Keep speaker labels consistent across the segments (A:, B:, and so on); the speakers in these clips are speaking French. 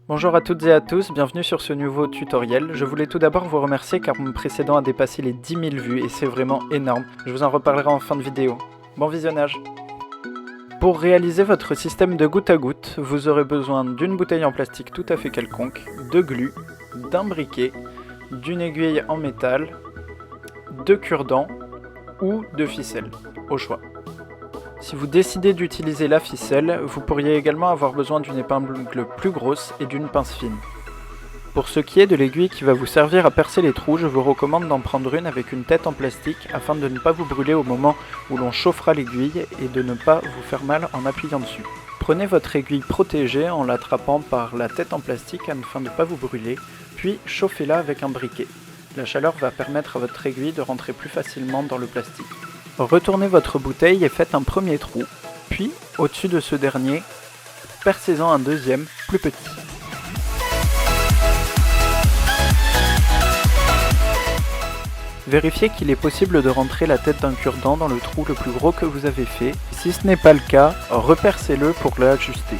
A: Bonjour à toutes et à tous, bienvenue sur ce nouveau tutoriel. Je voulais tout d'abord vous remercier car mon précédent a dépassé les 10 000 vues et c'est vraiment énorme. Je vous en reparlerai en fin de vidéo. Bon visionnage. Pour réaliser votre système de goutte à goutte, vous aurez besoin d'une bouteille en plastique tout à fait quelconque, de glu, d'un briquet, d'une aiguille en métal, de cure-dents ou de ficelle, au choix. Si vous décidez d'utiliser la ficelle, vous pourriez également avoir besoin d'une épingle plus grosse et d'une pince fine. Pour ce qui est de l'aiguille qui va vous servir à percer les trous, je vous recommande d'en prendre une avec une tête en plastique afin de ne pas vous brûler au moment où l'on chauffera l'aiguille et de ne pas vous faire mal en appuyant dessus. Prenez votre aiguille protégée en l'attrapant par la tête en plastique afin de ne pas vous brûler, puis chauffez-la avec un briquet. La chaleur va permettre à votre aiguille de rentrer plus facilement dans le plastique. Retournez votre bouteille et faites un premier trou, puis au-dessus de ce dernier, percez-en un deuxième, plus petit. Vérifiez qu'il est possible de rentrer la tête d'un cure-dent dans le trou le plus gros que vous avez fait. Si ce n'est pas le cas, repercez-le pour l'ajuster.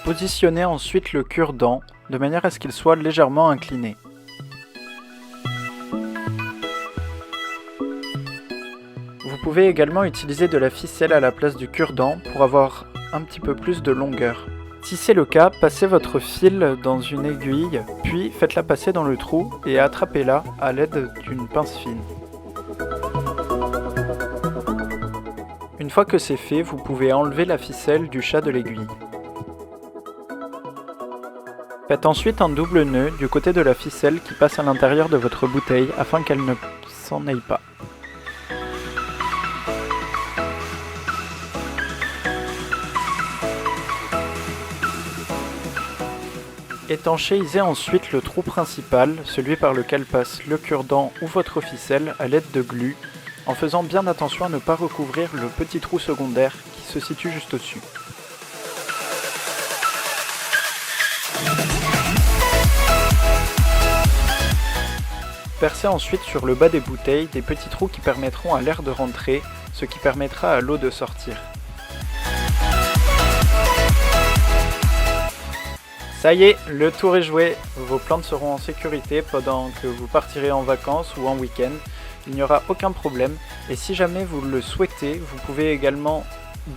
A: Positionnez ensuite le cure-dent de manière à ce qu'il soit légèrement incliné. Vous pouvez également utiliser de la ficelle à la place du cure-dent pour avoir un petit peu plus de longueur. Si c'est le cas, passez votre fil dans une aiguille, puis faites-la passer dans le trou et attrapez-la à l'aide d'une pince fine. Une fois que c'est fait, vous pouvez enlever la ficelle du chat de l'aiguille. Faites ensuite un double nœud du côté de la ficelle qui passe à l'intérieur de votre bouteille afin qu'elle ne s'en aille pas. Étanchéisez ensuite le trou principal, celui par lequel passe le cure-dent ou votre ficelle à l'aide de glu, en faisant bien attention à ne pas recouvrir le petit trou secondaire qui se situe juste au-dessus. Percez ensuite sur le bas des bouteilles des petits trous qui permettront à l'air de rentrer, ce qui permettra à l'eau de sortir. Ça y est, le tour est joué. Vos plantes seront en sécurité pendant que vous partirez en vacances ou en week-end. Il n'y aura aucun problème. Et si jamais vous le souhaitez, vous pouvez également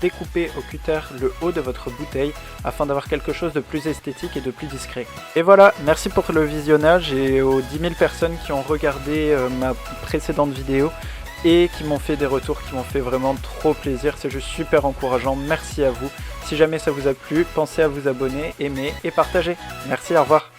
A: découper au cutter le haut de votre bouteille afin d'avoir quelque chose de plus esthétique et de plus discret. Et voilà, merci pour le visionnage et aux 10 000 personnes qui ont regardé ma précédente vidéo et qui m'ont fait des retours qui m'ont fait vraiment trop plaisir. C'est juste super encourageant, merci à vous. Si jamais ça vous a plu, pensez à vous abonner, aimer et partager. Merci, au revoir.